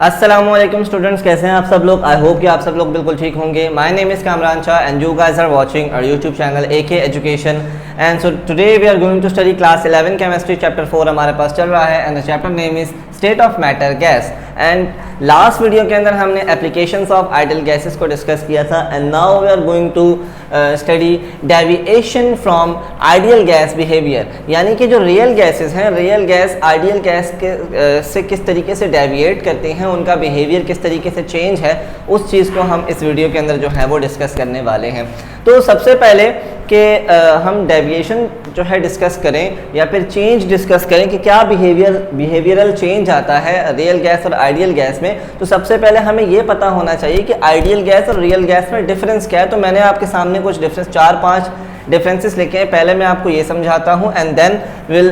अस्सलामुअलैकुम स्टूडेंट्स, कैसे हैं आप सब लोग। आई होप कि आप सब लोग बिल्कुल ठीक होंगे। My name is Kamran Shah and you guys are watching our YouTube channel AK education and so today we are going to study class 11 chemistry chapter 4 हमारे पास चल रहा है and the chapter name is state of matter gas. And last video के अंदर हमने applications of ideal gases को discuss किया था and now we are going to study deviation from ideal gas behaviour, यानी कि जो रियल गैसेस हैं, रियल गैस आइडियल गैस के से किस तरीके से डेविएट करते हैं, उनका बिहेवियर किस तरीके से चेंज है, उस चीज़ को हम इस वीडियो के अंदर जो है वो डिस्कस करने वाले हैं। तो सबसे पहले कि हम डेविएशन जो है डिस्कस करें या फिर चेंज डिस्कस करें कि क्या बिहेवियरल चेंज आता है रियल गैस और आइडियल गैस में, तो सबसे पहले हमें ये पता होना चाहिए कि आइडियल गैस और रियल गैस में डिफरेंस क्या है। तो मैंने आपके सामने कुछ डिफरेंस 4-5 डिफरेंसेस लिखे हैं। पहले मैं आपको ये समझाता हूँ एंड देन विल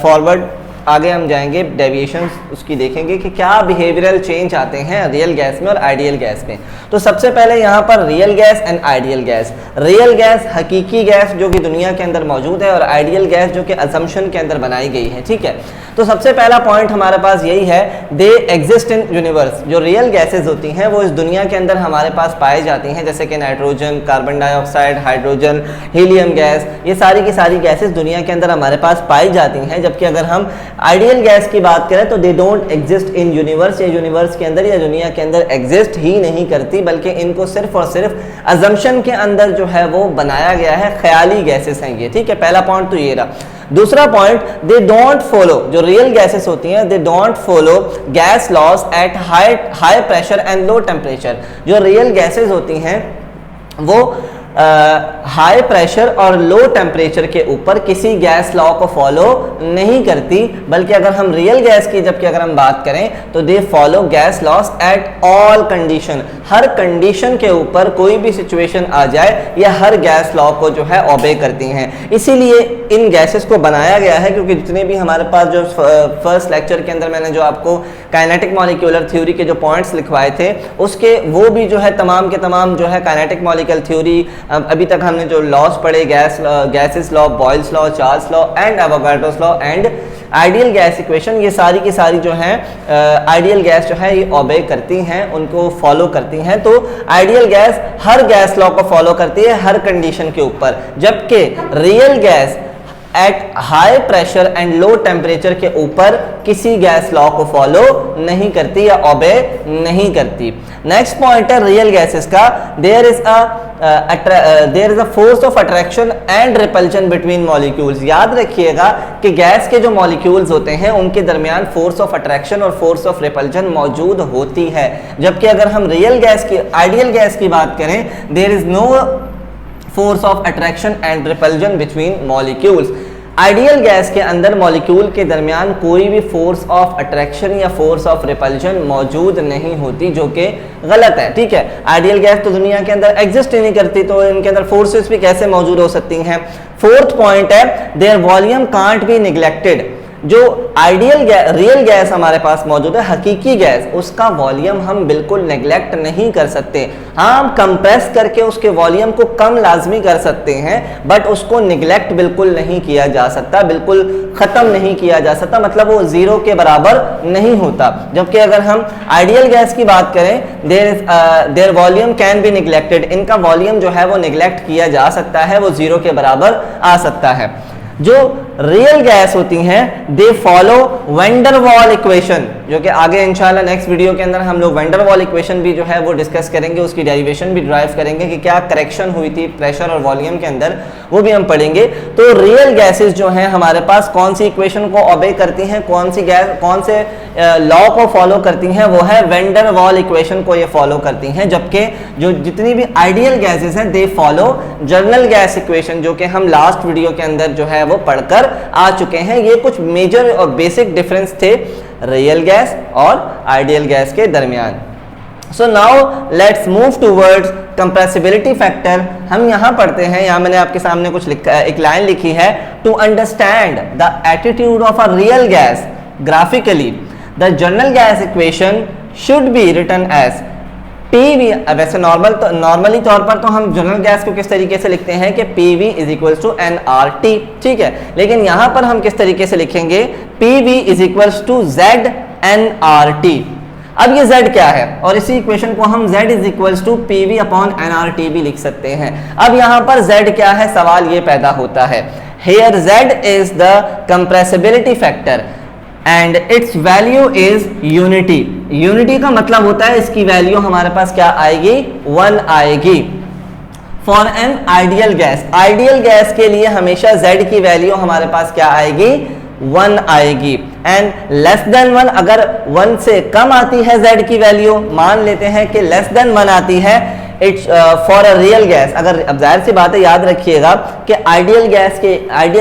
फॉरवर्ड आगे हम जाएंगे, डेविएशंस उसकी देखेंगे कि क्या बिहेवियरल चेंज आते हैं रियल गैस में और आइडियल गैस में। तो सबसे पहले यहाँ पर real gas and ideal gas. Real gas हकीकी गैस जो कि दुनिया के अंदर मौजूद है और आइडियल गैस जो कि असम्पशन के अंदर बनाई गई है, ठीक है। तो सबसे पहला पॉइंट हमारे पास यही है, दे एग्जिस्ट इन यूनिवर्स। जो रियल गैसेज होती हैं वो इस दुनिया के अंदर हमारे पास पाई जाती हैं, जैसे कि nitrogen, carbon dioxide, hydrogen, helium gas, ये सारी की सारी गैसेज दुनिया के अंदर हमारे पास पाई जाती हैं। जबकि अगर हम आइडियल गैस की बात करें तो they don't exist in universe, या यूनिवर्स के अंदर या दुनिया के अंदर एग्जिस्ट ही नहीं करती, बल्कि इनको सिर्फ और सिर्फ अजम्पशन के अंदर जो है वो बनाया गया है, ख्याली गैसेस हैं ये, ठीक है। पहला पॉइंट तो ये रहा। दूसरा पॉइंट, दे डोंट फॉलो, जो रियल गैसेस होती हैं they don't follow gas laws at high pressure and low temperature. जो रियल गैसेस होती हैं वो हाई प्रेशर और लो टेम्परेचर के ऊपर किसी गैस लॉ को फॉलो नहीं करती, बल्कि अगर हम रियल गैस की जबकि अगर हम बात करें तो they follow gas laws at all condition. Her condition के ऊपर कोई भी सिचुएशन आ जाए या हर गैस लॉ को जो है ओबे करती हैं। इसीलिए इन गैसेस को बनाया गया है, क्योंकि जितने भी हमारे पास जो फर्स्ट लेक्चर के अंदर मैंने जो आपको काइनेटिक मॉलिक्यूलर थ्योरी के जो पॉइंट्स लिखवाए थे उसके वो भी जो है तमाम के तमाम जो है काइनेटिक मॉलिक्यूलर थ्योरी, अभी तक हमने जो लॉस पढ़े, gases law, Boyle's law, Charles law and Avogadro's law and ideal gas equation, ये सारी की सारी जो है आइडियल गैस जो है ये ओबे करती हैं, उनको फॉलो करती हैं। तो आइडियल गैस हर गैस लॉ को फॉलो करती है हर कंडीशन के ऊपर, जबकि real gas at high pressure and low temperature के ऊपर किसी गैस लॉ को फॉलो नहीं करती या ओबे नहीं करती। नेक्स्ट पॉइंट है रियल गैसेस का, there is a force of attraction and repulsion between molecules. याद रखिएगा कि गैस के जो मॉलिक्यूल्स होते हैं उनके दरमियान फोर्स ऑफ अट्रैक्शन और फोर्स ऑफ रिपल्शन मौजूद होती है। जबकि अगर हम रियल गैस की, आइडियल गैस की बात करें, there is no force of attraction and repulsion between molecules. Ideal gas के अंदर मॉलिक्यूल के दरमियान कोई भी फोर्स ऑफ अट्रैक्शन या फोर्स ऑफ रिपल्शन मौजूद नहीं होती, जो कि गलत है, ठीक है। आइडियल गैस तो दुनिया के अंदर एग्जिस्ट ही नहीं करती, तो इनके अंदर फोर्सेस भी कैसे मौजूद हो सकती हैं। फोर्थ पॉइंट है, there volume can't be neglected. जो रियल गैस हमारे पास मौजूद है, हकीकी गैस, उसका वॉल्यूम हम बिल्कुल नेग्लेक्ट नहीं कर सकते। हाँ, हम कंप्रेस करके उसके वॉल्यूम को कम लाजमी कर सकते हैं, बट उसको निग्लेक्ट बिल्कुल नहीं किया जा सकता, बिल्कुल ख़त्म नहीं किया जा सकता, मतलब वो ज़ीरो के बराबर नहीं होता। जबकि अगर हम आइडियल गैस की बात करें, there volume can be neglected, इनका वॉल्यूम जो है वो निग्लेक्ट किया जा सकता है, वो ज़ीरो के बराबर आ सकता है। जो रियल गैस होती हैं दे फॉलो वैन डर वाल इक्वेशन, जो कि आगे इंशाल्लाह नेक्स्ट वीडियो के अंदर हम लोग वैन डर वाल इक्वेशन भी जो है वो डिस्कस करेंगे, उसकी डेरिवेशन भी ड्राइव करेंगे कि क्या करेक्शन हुई थी प्रेशर और वॉल्यूम के अंदर, वो भी हम पढ़ेंगे। तो रियल गैसेस जो हैं हमारे पास कौन सी इक्वेशन को ओबे करती हैं, कौन से लॉ को फॉलो करती हैं, वो है वैन डर वाल इक्वेशन को ये फॉलो करती हैं। जबकि जो जितनी भी आइडियल गैसेस हैं they follow journal gas equation, जो कि हम लास्ट वीडियो के अंदर जो है वो पढ़कर आ चुके हैं। ये कुछ मेजर और बेसिक डिफरेंस थे रियल गैस और आइडियल गैस के दरमियान। So now let's move towards compressibility factor. हम यहाँ पढ़ते हैं, यहाँ मैंने आपके सामने कुछ एक लाइन लिखी है, to understand the attitude of a real gas graphically the general gas equation should be written as PV। वैसे नॉर्मली तौर पर तो हम जनरल गैस को किस तरीके से लिखते हैं कि PV is equal to nRT, ठीक है। लेकिन यहां पर हम किस तरीके से लिखेंगे, PV is equal to ZnRT। अब ये Z क्या है, और इसी इक्वेशन को हम Z is equals to PV upon NRT भी लिख सकते हैं। अब यहाँ पर Z क्या है, सवाल ये पैदा होता है। Here Z is the compressibility factor and its value is unity। Unity का मतलब होता है इसकी वैल्यू हमारे पास क्या आएगी, 1 आएगी। For an ideal gas, ideal gas के लिए हमेशा Z की वैल्यू हमारे पास क्या आएगी, 1 आएगी। एंड लेस देन 1, अगर 1 से कम आती है Z की वैल्यू, मान लेते हैं कि लेस देन 1 आती है, it's for a real gas. अगर, अब जाहिर सी बात है, याद रखिएगा कि आइडियल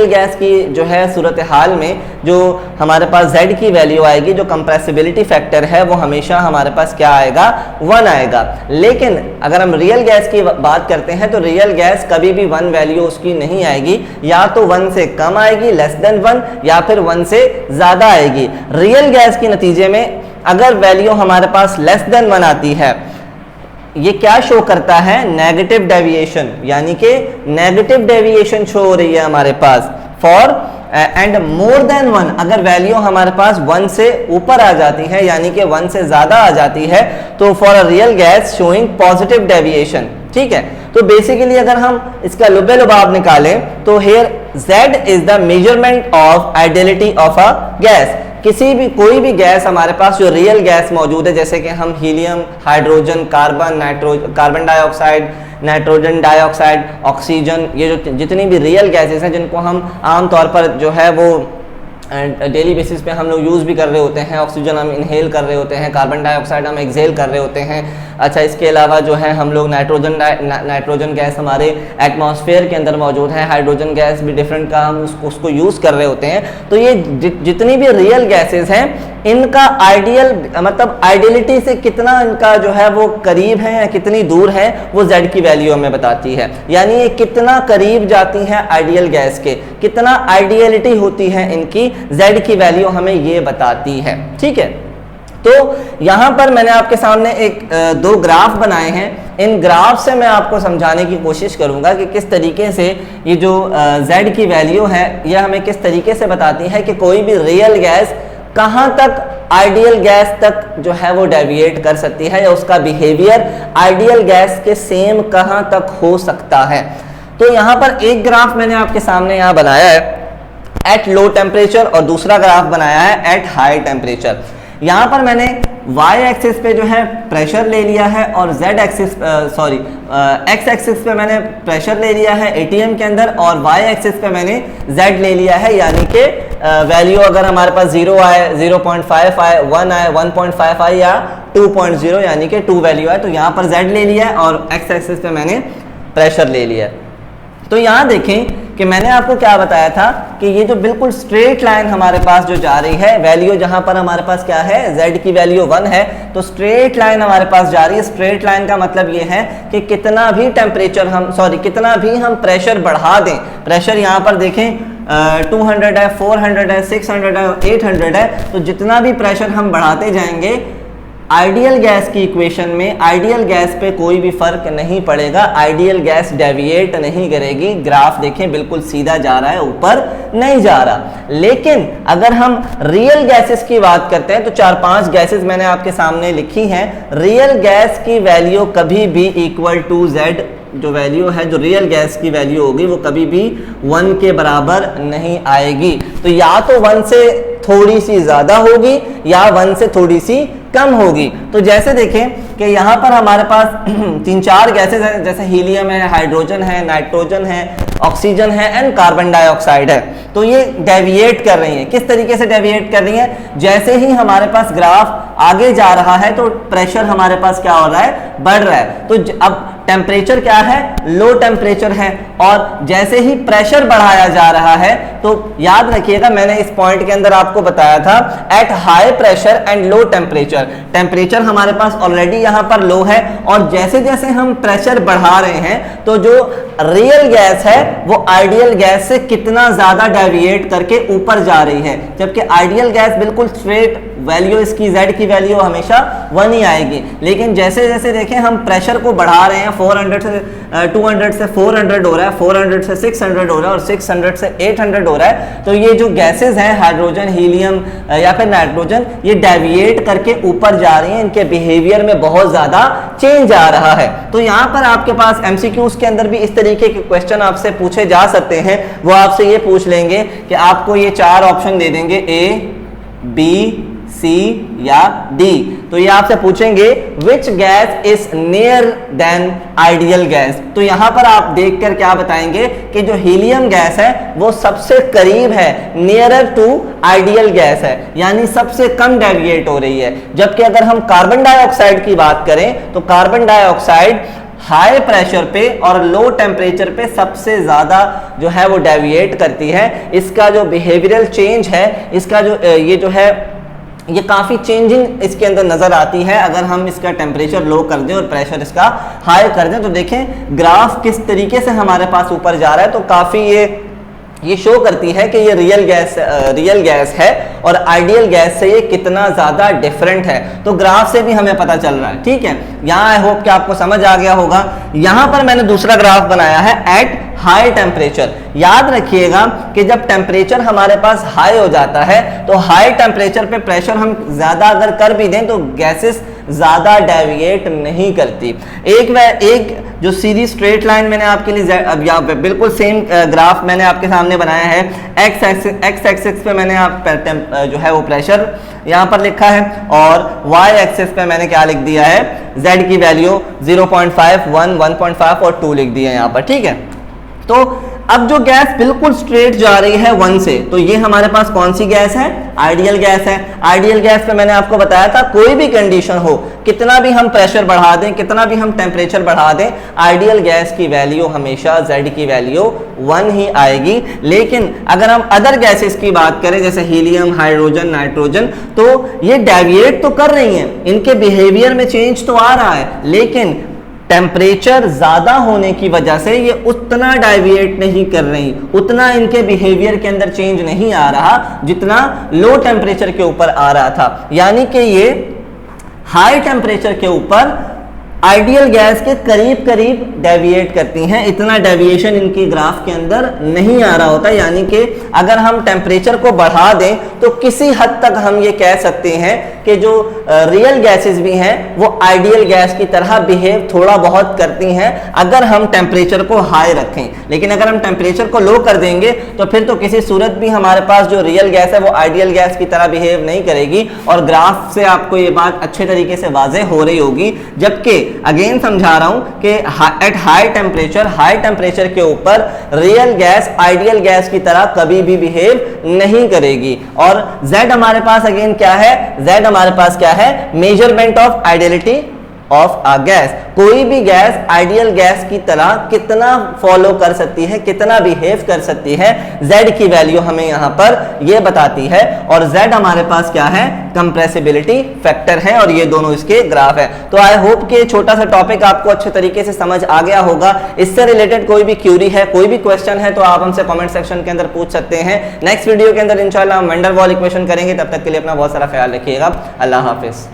गैस की जो है सूरत हाल में जो हमारे पास Z की वैल्यू आएगी, जो कंप्रेसिबिलिटी फैक्टर है, वो हमेशा हमारे पास क्या आएगा, 1 आएगा। लेकिन अगर हम रियल गैस की बात करते हैं तो रियल गैस कभी भी 1 वैल्यू उसकी नहीं आएगी, या तो 1 से कम आएगी लेस देन 1, या फिर 1 से ज़्यादा आएगी। रियल गैस के नतीजे में अगर वैल्यू हमारे पास लेस देन 1 आती है, ये क्या शो करता है, नेगेटिव डेविएशन, यानी कि नेगेटिव डेविएशन शो हो रही है हमारे पास। फॉर एंड मोर देन 1, अगर वैल्यू हमारे पास 1 से ऊपर आ जाती है, यानी कि 1 से ज्यादा आ जाती है, तो for a real gas showing positive deviation. ठीक है, तो बेसिकली अगर हम इसका लुबे लुबाब निकालें तो here Z is the measurement of ideality of a gas. किसी भी, कोई भी गैस हमारे पास जो रियल गैस मौजूद है, जैसे कि हम helium, hydrogen, carbon dioxide, nitrogen dioxide, oxygen, ये जो जितनी भी रियल गैसेस हैं जिनको हम आमतौर पर जो है वो डेली बेसिस पे हम लोग यूज़ भी कर रहे होते हैं, ऑक्सीजन हम इनहेल कर रहे होते हैं, कार्बन डाइऑक्साइड हम एक्सहेल कर रहे होते हैं। अच्छा, इसके अलावा जो है हम लोग नाइट्रोजन गैस हमारे एटमॉस्फेयर के अंदर मौजूद है, हाइड्रोजन गैस भी डिफरेंट का हम उसको यूज़ कर रहे होते हैं। तो ये जितनी भी रियल गैसेस हैं, इनका आइडियल मतलब आइडियलिटी से कितना इनका जो है वो करीब है या कितनी दूर है, वो Z की वैल्यू हमें बताती है। यानी ये कितना करीब जाती हैं आइडियल गैस के, कितना आइडियलिटी होती है इनकी, Z की वैल्यू हमें ये बताती है। ठीक है, तो यहां पर मैंने आपके सामने दो ग्राफ बनाए हैं। इन ग्राफ से मैं आपको समझाने की कोशिश करूंगा कि किस तरीके से ये जो Z की वैल्यू है, यह हमें किस तरीके से बताती है कि कोई भी रियल गैस कहां तक आइडियल गैस तक जो है वो डेविएट कर सकती है, या उसका बिहेवियर आइडियल गैस के सेम कहां तक हो सकता है। तो यहां पर एक ग्राफ मैंने आपके सामने यहां बनाया है एट लो टेम्परेचर, और दूसरा ग्राफ बनाया है एट हाई टेम्परेचर। यहां पर मैंने y एक्सिस पे जो है प्रेशर ले लिया है, और z एक्सिस x एक्सिस पे मैंने प्रेशर ले लिया है एटीएम के अंदर, और y एक्सिस पे मैंने z ले लिया है। यानी कि वैल्यू अगर हमारे पास 0 आए, 0.5 आए, 1 आए, 1.5 आए, या 2.0 यानी कि 2 वैल्यू आए, तो यहाँ पर z ले लिया है और x एक्सिस पे मैंने प्रेशर ले लिया है। तो यहाँ देखें कि मैंने आपको क्या बताया था कि ये जो बिल्कुल स्ट्रेट लाइन हमारे पास जो जा रही है, वैल्यू जहां पर हमारे पास क्या है, Z की वैल्यू 1 है, तो स्ट्रेट लाइन हमारे पास जा रही है। स्ट्रेट लाइन का मतलब ये है कि कितना भी टेम्परेचर कितना भी हम प्रेशर बढ़ा दें, प्रेशर यहाँ पर देखें 200 है, 400 है, 600 है, 800 है, तो जितना भी प्रेशर हम बढ़ाते जाएंगे, आइडियल गैस की इक्वेशन में आइडियल गैस पे कोई भी फर्क नहीं पड़ेगा, आइडियल गैस डेविएट नहीं करेगी। ग्राफ देखें बिल्कुल सीधा जा रहा है, ऊपर नहीं जा रहा। लेकिन अगर हम रियल गैसेस की बात करते हैं तो 4-5 गैसेस मैंने आपके सामने लिखी हैं। रियल गैस की वैल्यू कभी भी इक्वल टू Z, जो वैल्यू है, जो रियल गैस की वैल्यू होगी, वो कभी भी 1 के बराबर नहीं आएगी। तो या तो 1 से थोड़ी सी ज्यादा होगी या 1 से थोड़ी सी कम होगी। तो जैसे देखें कि यहाँ पर हमारे पास 3-4 गैसेस हैं, जैसे हीलियम है, हाइड्रोजन है, नाइट्रोजन है, ऑक्सीजन है एंड कार्बन डाइऑक्साइड है। तो ये डेविएट कर रही हैं। किस तरीके से डेविएट कर रही हैं, जैसे ही हमारे पास ग्राफ आगे जा रहा है तो प्रेशर हमारे पास क्या हो रहा है, बढ़ रहा है। तो अब टेम्परेचर क्या है, लो टेम्परेचर है, और जैसे ही प्रेशर बढ़ाया जा रहा है, तो याद रखिएगा मैंने इस पॉइंट के अंदर आपको बताया था at high pressure and low temperature. Temperature हमारे पास ऑलरेडी यहाँ पर लो है, और जैसे जैसे हम प्रेशर बढ़ा रहे हैं तो जो रियल गैस है वो आइडियल गैस से कितना ज्यादा डेविएट करके ऊपर जा रही है, जबकि आइडियल गैस बिल्कुल स्ट्रेट वैल्यू इसकी Z की वैल्यू हमेशा 1 ही आएगी। लेकिन जैसे जैसे देखें हम प्रेशर को बढ़ा रहे हैं, 400 से 200 से 400 हो रहा है, 400 से 600 हो रहा है और 600 से 800 हो रहा है, तो ये जो गैसेज हैं हाइड्रोजन, हीलियम या फिर नाइट्रोजन, ये डेविएट करके ऊपर जा रही हैं, इनके बिहेवियर में बहुत ज्यादा चेंज आ रहा है। तो यहाँ पर आपके पास एमसीक्यूज के अंदर भी इस तरीके के क्वेश्चन आपसे पूछे जा सकते हैं। वो आपसे ये पूछ लेंगे कि आपको ये 4 ऑप्शन दे देंगे, ए, बी, सी या डी। तो ये आपसे पूछेंगे which gas is near than ideal gas. तो यहां पर आप देखकर क्या बताएंगे कि जो हीलियम गैस है वो सबसे करीब है, नियरर टू आइडियल गैस है, यानी सबसे कम डेविएट हो रही है। जबकि अगर हम कार्बन डाइऑक्साइड की बात करें तो कार्बन डाइऑक्साइड हाई प्रेशर पे और लो टेम्परेचर पे सबसे ज्यादा जो है वो डेविएट करती है। इसका जो बिहेवियरल चेंज है, इसका जो ये जो है ये काफ़ी चेंजिंग इसके अंदर नज़र आती है। अगर हम इसका टेम्परेचर लो कर दें और प्रेशर इसका हाई कर दें तो देखें ग्राफ किस तरीके से हमारे पास ऊपर जा रहा है। तो काफ़ी ये शो करती है कि ये रियल गैस है और आइडियल गैस से ये कितना ज़्यादा डिफरेंट है। तो ग्राफ से भी हमें पता चल रहा है, ठीक है। यहाँ आई होप कि आपको समझ आ गया होगा। यहाँ पर मैंने दूसरा ग्राफ बनाया है एट हाई टेम्परेचर। याद रखिएगा कि जब टेम्परेचर हमारे पास हाई हो जाता है तो हाई टेम्परेचर पे प्रेशर हम ज़्यादा अगर कर भी दें तो गैसेस ज़्यादा डेविएट नहीं करती। एक जो सीधी स्ट्रेट लाइन मैंने आपके लिए अब बिल्कुल सेम ग्राफ मैंने आपके सामने बनाया है। एक्स एक्सिस पे मैंने आप जो है वो प्रेशर यहाँ पर लिखा है और वाई एक्सिस पे मैंने क्या लिख दिया है, Z की वैल्यू 0.5, 1, 1.5 और 2 लिख दिया है यहाँ पर, ठीक है। तो अब जो गैस बिल्कुल स्ट्रेट जा रही है 1 से, तो ये हमारे पास कौन सी गैस है, आइडियल गैस है। आइडियल गैस पे मैंने आपको बताया था कोई भी कंडीशन हो, कितना भी हम प्रेशर बढ़ा दें, कितना भी हम टेम्परेचर बढ़ा दें, आइडियल गैस की वैल्यू हमेशा Z की वैल्यू 1 ही आएगी। लेकिन अगर हम अदर गैसेस की बात करें जैसे हीलियम, हाइड्रोजन, नाइट्रोजन, तो ये डेविएट तो कर रही हैं, इनके बिहेवियर में चेंज तो आ रहा है, लेकिन टेम्परेचर ज्यादा होने की वजह से ये उतना डेविएट नहीं कर रही, उतना इनके बिहेवियर के अंदर चेंज नहीं आ रहा जितना लो टेम्परेचर के ऊपर आ रहा था। यानी कि ये हाई टेम्परेचर के ऊपर आइडियल गैस के करीब करीब डेविएट करती हैं, इतना डेविएशन इनकी ग्राफ के अंदर नहीं आ रहा होता। यानी कि अगर हम टेम्परेचर को बढ़ा दें तो किसी हद तक हम ये कह सकते हैं कि जो रियल गैसेस भी हैं वो आइडियल गैस की तरह बिहेव थोड़ा बहुत करती हैं अगर हम टेम्परेचर को हाई रखें। लेकिन अगर हम टेम्परेचर को लो कर देंगे तो फिर तो किसी सूरत भी हमारे पास जो रियल गैस है वो आइडियल गैस की तरह बिहेव नहीं करेगी। और ग्राफ से आपको ये बात अच्छे तरीके से वाज़ेह हो रही होगी। जबकि अगेन समझा रहा हूं कि एट हाई टेम्परेचर के ऊपर रियल गैस आइडियल गैस की तरह कभी भी बिहेव नहीं करेगी। और Z हमारे पास अगेन क्या है, Z हमारे पास क्या है, measurement of ideality of a gas. कोई भी गैस आइडियल गैस की तरह कितना फॉलो कर सकती है, कितना बिहेव कर सकती है, Z की वैल्यू हमें यहां पर ये बताती है। और Z हमारे पास क्या है, कंप्रेसिबिलिटी फैक्टर है। और ये दोनों इसके ग्राफ है। तो आई होप कि छोटा सा टॉपिक आपको अच्छे तरीके से समझ आ गया होगा। इससे रिलेटेड कोई भी क्यूरी है, कोई भी क्वेश्चन है तो आप हमसे कमेंट सेक्शन के अंदर पूछ सकते हैं। नेक्स्ट वीडियो के अंदर इंशाल्लाह हम वैन डर वाल इक्वेशन करेंगे। तब तक के लिए अपना बहुत सारा ख्याल रखिएगा। अल्लाह हाफिज।